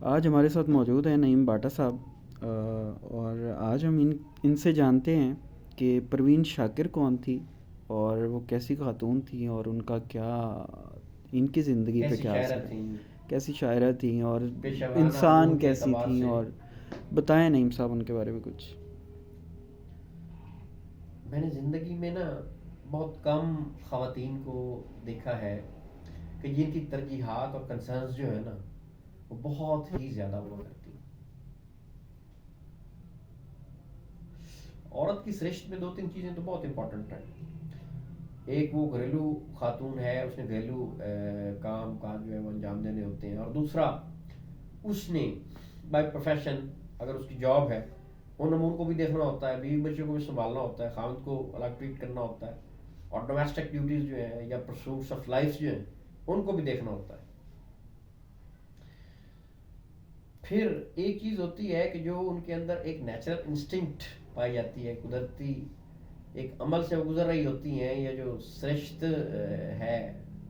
آج ہمارے ساتھ موجود ہیں نعیم باٹا صاحب، اور آج ہم ان سے جانتے ہیں کہ پروین شاکر کون تھی، اور وہ کیسی خاتون تھیں، اور ان کا کیا، ان کی زندگی پہ کیسی کیا شاعرہ اثر ہے، تھیں، کیسی شاعرہ تھیں اور پیشہ ورانہ انسان امور کے کیسی اعتبار تھیں، سے. اور بتائیں نعیم صاحب ان کے بارے میں کچھ۔ میں نے زندگی میں نا بہت کم خواتین کو دیکھا ہے کہ جن کی ترجیحات اور کنسرنز جو ہے نا وہ بہت ہی زیادہ ہوا کرتی ہیں. عورت کی سرشت میں دو تین چیزیں تو بہت امپورٹنٹ ہیں. ایک وہ گھریلو خاتون ہے، اس نے گھریلو کام کاج جو ہے وہ انجام دینے ہوتے ہیں. اور دوسرا، اس نے بائی پروفیشن اگر اس کی جاب ہے ان امور کو بھی دیکھنا ہوتا ہے، بیوی بچوں کو بھی سنبھالنا ہوتا ہے، خاوند کو الگ ٹریٹ کرنا ہوتا ہے، اور ڈومیسٹک ڈیوٹیز جو ہیں یا پرسوٹس آف لائف جو ہیں ان کو بھی دیکھنا ہوتا ہے. پھر ایک چیز ہوتی ہے کہ جو ان کے اندر ایک نیچرل انسٹنکٹ پائی جاتی ہے، قدرتی ایک عمل سے وہ گزر رہی ہوتی ہیں، یا جو سرشت ہے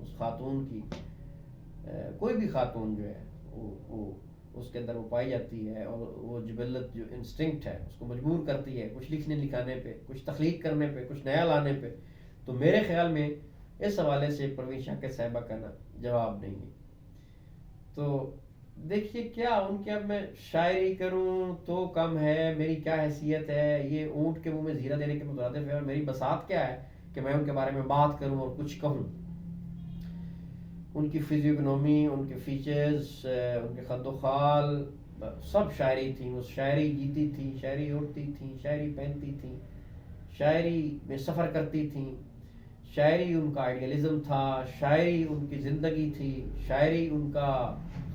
اس خاتون کی، کوئی بھی خاتون جو ہے وہ اس کے اندر وہ پائی جاتی ہے. اور وہ جبلت جو انسٹنکٹ ہے اس کو مجبور کرتی ہے کچھ لکھنے لکھانے پہ، کچھ تخلیق کرنے پہ، کچھ نیا لانے پہ. تو میرے خیال میں اس حوالے سے پروین شاکر صاحبہ کا نا جواب نہیں ہے. تو دیکھیے کیا ان کے، اب میں شاعری کروں تو کم ہے، میری کیا حیثیت ہے، یہ اونٹ کے منہ میں زیرہ دینے کے مترادف ہے، اور میری بساط کیا ہے کہ میں ان کے بارے میں بات کروں اور کچھ کہوں. ان کی فزیوگنومی، ان کے فیچرز، ان کے خد و خال، سب شاعری تھیں. وہ شاعری جیتی تھی، شاعری اڑتی تھیں، شاعری پہنتی تھیں، شاعری میں سفر کرتی تھیں. شاعری ان کا آئیڈیلزم تھا، شاعری ان کی زندگی تھی، شاعری ان کا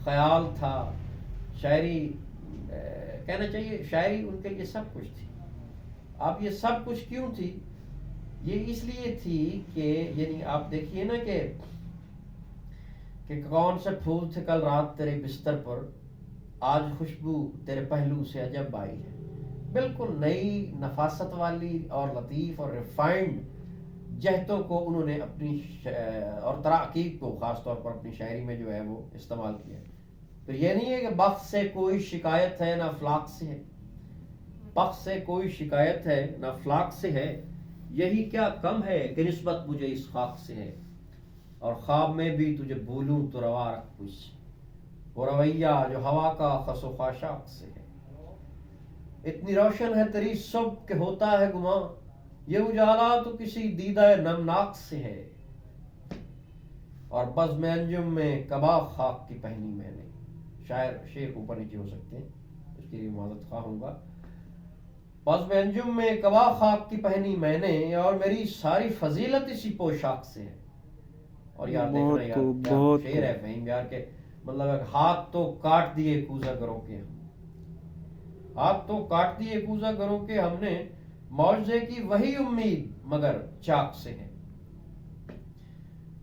خیال تھا، شاعری کہنا چاہیے شاعری ان کے لیے سب کچھ تھی. اب یہ سب کچھ کیوں تھی؟ یہ اس لیے تھی کہ یعنی آپ دیکھیے نا کہ کون سے پھول تھے کل رات تیرے بستر پر، آج خوشبو تیرے پہلو سے عجب آئی ہے. بالکل نئی نفاست والی اور لطیف اور ریفائنڈ جہتوں کو انہوں نے اپنی اور تراکیب کو خاص طور پر اپنی شاعری میں جو ہے وہ استعمال کیا. تو یہ نہیں ہے کہ بخت سے کوئی شکایت ہے نہ افلاق سے ہے، بخت سے کوئی شکایت ہے نہ افلاق سے ہے، یہی کیا کم ہے کہ نسبت مجھے اس خاک سے ہے، اور خواب میں بھی تجھے بھولوں تو روا رکھ مجھ سے، وہ رویہ جو ہوا کا خس و خاشاک سے ہے. اتنی روشن ہے تیری صبح کہ ہوتا ہے گماں، یہ اجالا تو کسی دیدہ نمناک سے ہے، اور بزم انجم میں کباغ خاک کی پہنی میں نے. شاعر شعر اوپر نیچے ہو سکتے ہیں، اس کے لیے معذرت خواہ ہوں گا. بزم انجم میں کباغ خاک کی پہنی میں نے، اور میری ساری فضیلت اسی پوشاک سے ہے. اور یار دیکھنا بہت یار خوب، کیا بہت شعر خوب۔ ہے فہیم یار، کہ مطلب ہاتھ تو کاٹ دیے کوزہ گروں کے ہم، ہاتھ تو کاٹ دیے کوزہ گروں کے ہم نے، معجزے کی وہی امید مگر چاک سے ہے.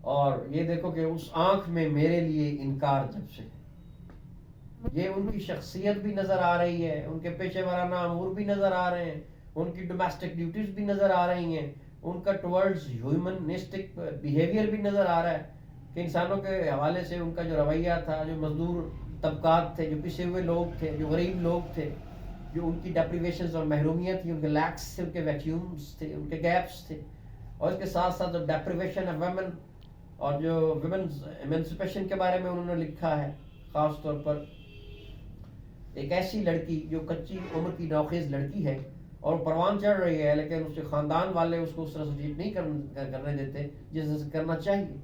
اور یہ دیکھو کہ اس آنکھ میں میرے لیے انکار جب سے ہے. یہ ان کی شخصیت بھی نظر آ رہی ہے، ان کے پیشہ ورانہ امور بھی نظر آ رہے ہیں، ان کی ڈومیسٹک ڈیوٹیز بھی نظر آ رہی ہیں، ان کا ٹورڈز ہیومنسٹک بیہیویئر بھی نظر آ رہا ہے کہ انسانوں کے حوالے سے ان کا جو رویہ تھا، جو مزدور طبقات تھے، جو پسے ہوئے لوگ تھے، جو غریب لوگ تھے، جو ان کی ڈیپریویشنز اور محرومیت تھی، ان کے لیکس تھے، ان کے ویکیومز تھے، ان کے گیپس تھے. اور اس کے ساتھ ساتھ جو ڈیپریویشن آف ویمن اور جو ویمنز ایمنسپیشن کے بارے میں انہوں نے لکھا ہے، خاص طور پر ایک ایسی لڑکی جو کچی عمر کی نوخیز لڑکی ہے اور وہ پروان چڑھ رہی ہے، لیکن اس کے خاندان والے اس کو اس طرح سے ٹریٹ نہیں کرنے دیتے جس طرح سے کرنا چاہیے.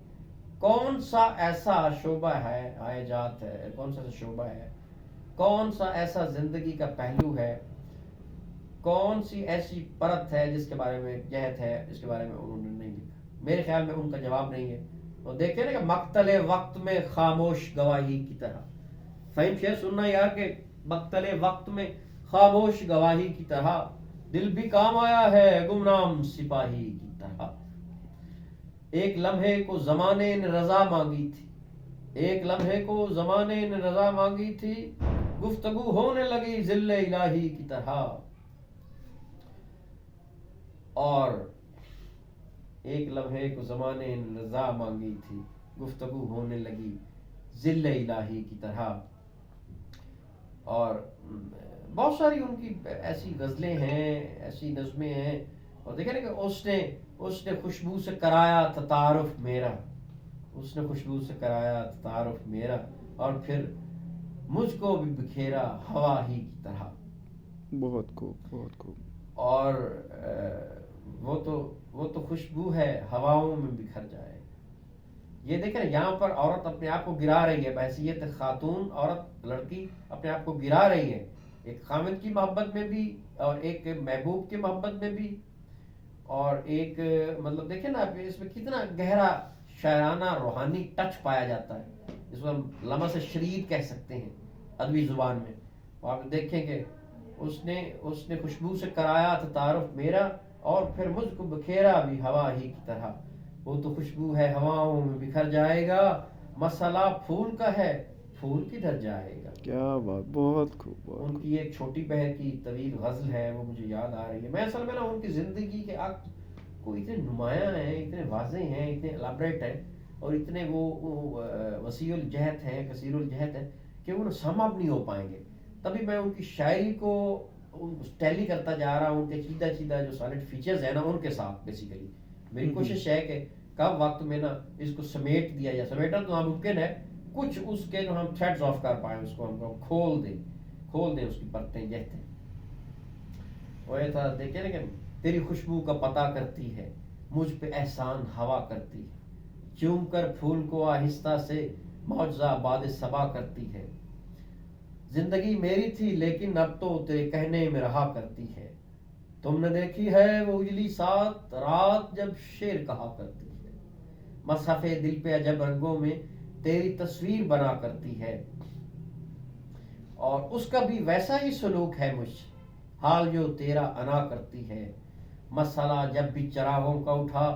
کون سا ایسا شعبہ ہے، آئے جات ہے، کون سا ایسا شعبہ ہے، کون سا ایسا زندگی کا پہلو ہے، کون سی ایسی پرت ہے جس کے بارے میں جہت ہے جس کے بارے میں انہوں نے نہیں لکھا؟ میرے خیال میں ان کا جواب نہیں ہے. اور دیکھیں نا کہ مقتل وقت میں خاموش گواہی کی طرح، فہم شعر سننا یار، کہ مقتل وقت میں خاموش گواہی کی طرح، دل بھی کام آیا ہے گمنام سپاہی کی طرح. ایک لمحے کو زمانے نے رضا مانگی تھی، ایک لمحے کو زمانے نے رضا مانگی تھی، گفتگو ہونے لگی ذل الہی کی طرح. اور ایک لمحے کو زمانے نے رضا مانگی تھی، گفتگو ہونے لگی ذل الہی کی طرح. اور بہت ساری ان کی ایسی غزلیں ہیں، ایسی نظمیں ہیں. اور دیکھیں نا کہ اس نے خوشبو سے کرایا تھا تعارف میرا، اس نے خوشبو سے کرایا تھا تعارف میرا، اور پھر مجھ کو بھی بکھیرا ہوا ہی کی طرح. بہت خوب، بہت خوب. اور وہ تو خوشبو ہے ہواؤں میں بکھر جائے. یہ دیکھیں نا، یہاں پر عورت اپنے آپ کو گرا رہی ہے، بحیثیت خاتون عورت لڑکی اپنے آپ کو گرا رہی ہے، ایک خامد کی محبت میں بھی اور ایک محبوب کی محبت میں بھی. اور ایک مطلب دیکھیں نا اس میں کتنا گہرا شاعرانہ روحانی ٹچ پایا جاتا ہے، اس کو ہم لمس شرید کہہ سکتے ہیں ادبی زبان میں. اور آپ دیکھیں کہ اس نے خوشبو سے کرایا تھا تعارف میرا، اور پھر مجھ کو بکھیرا بھی ہوا ہی کی طرح. وہ تو خوشبو ہے ہواؤں میں بکھر جائے گا، مسئلہ پھول کا ہے پھول کدھر جائے گا. کیا بات، بہت خوب، بہت ان خوب. کی ایک چھوٹی بہر کی طویل غزل ہے، وہ مجھے یاد آ رہی ہے. میں اصل میں نا ان کی زندگی کے عکس کو اتنے نمایاں ہیں، اتنے واضح ہیں، اتنے الیبریٹ ہیں، اور اتنے وہ وسیع الجہت ہیں، کثیر الجہت ہیں کہ وہ سم اپ نہیں ہو پائیں گے. تبھی میں ان کی شاعری کو ٹیلی کرتا جا رہا ہوں، ان کے چیدہ چیدہ جو سالڈ فیچرز ہیں نا ان کے ساتھ. بیسیکلی میری کوشش ہے کہ کم وقت میں نا اس کو سمیٹ دیا جائے. سمیٹنا تو ناممکن ہے، کچھ اس کے جو ہم تھریڈز آف کر پائیں، اس کو ہم کھول دیں اس کی پرتیں جہتیں. وہ یہ تھا دیکھیں نا کہ تیری خوشبو کا پتہ کرتی ہے، مجھ پہ احسان ہوا کرتی ہے، چوم کر پھول کو آہستہ سے معجزہ باد صبا کرتی ہے. زندگی میری تھی لیکن اب تو تیرے کہنے میں رہا کرتی ہے. تم نے دیکھی ہے وہ اجلی سات رات جب شعر کہا کرتی ہے، مصحف دل پہ عجب رنگوں میں تیری تصویر بنا کرتی ہے. اور اس کا بھی ویسا ہی سلوک ہے مجھ حال جو تیرا انا کرتی ہے. مسئلہ جب بھی چراغوں کا اٹھا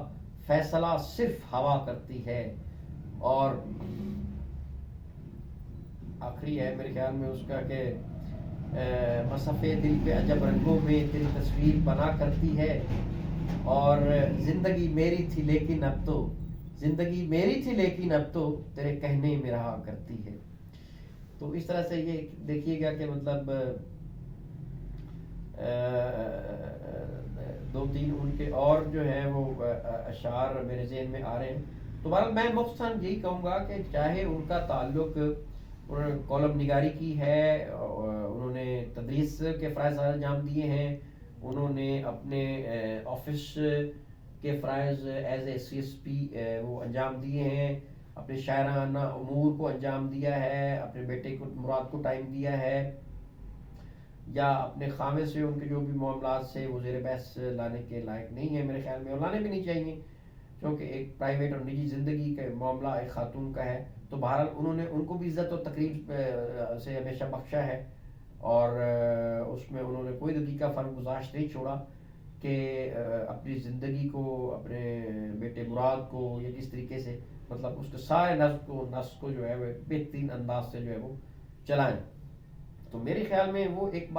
فیصلہ صرف ہوا کرتی ہے. اور آخری ہے میرے خیال میں اس کا کہ مصحف دل پہ عجب رنگوں میں تیری تصویر بنا کرتی ہے، اور زندگی میری تھی لیکن اب تو تیرے کہنے میں رہا کرتی ہے. تو اس طرح سے یہ دیکھیے گا کہ مطلب دو تین ان کے اور جو ہیں وہ اشعار میرے ذہن میں آ رہے ہیں. تو بہرحال میں مختصراً یہی کہوں گا کہ چاہے ان کا تعلق انہوں نے کالم نگاری کی ہے، انہوں نے تدریس کے فرائض انجام دیے ہیں، انہوں نے اپنے آفس کے فرائض as a C S P وہ انجام دیے ہیں، اپنے شاعرانہ امور کو انجام دیا ہے، اپنے بیٹے کو مراد کو ٹائم دیا ہے، یا اپنے خامے سے ان کے جو بھی معاملات سے وہ زیر بحث لانے کے لائق نہیں ہیں میرے خیال میں، اور لانے بھی نہیں چاہیے، کیونکہ ایک پرائیویٹ اور نجی زندگی کا معاملہ ایک خاتون کا ہے. تو بہرحال انہوں نے ان کو بھی عزت و تقریب سے ہمیشہ بخشا ہے، اور اس میں انہوں نے کوئی دقیقہ فرق گزاشت نہیں چھوڑا کہ اپنی زندگی کو، اپنے بیٹے مراد کو یا کس طریقے سے مطلب اس کے سارے نسق کو جو ہے وہ بہترین انداز سے جو ہے وہ چلائیں. تو میرے خیال میں وہ ایک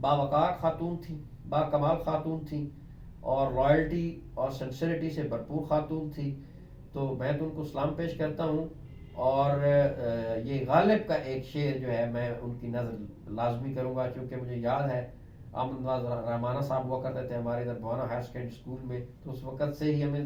باوقار خاتون تھی، با کمال خاتون تھی، اور رائلٹی اور سنسریٹی سے بھرپور خاتون تھی. تو میں تو ان کو سلام پیش کرتا ہوں. اور یہ غالب کا ایک شعر جو ہے میں ان کی نظر لازمی کروں گا، کیونکہ مجھے یاد ہے احمد نواز رحمانہ صاحب ہوا کرتے تھے ہمارے ادھر بوانا ہائر سیکنڈری اسکول میں، تو اس وقت سے ہی ہمیں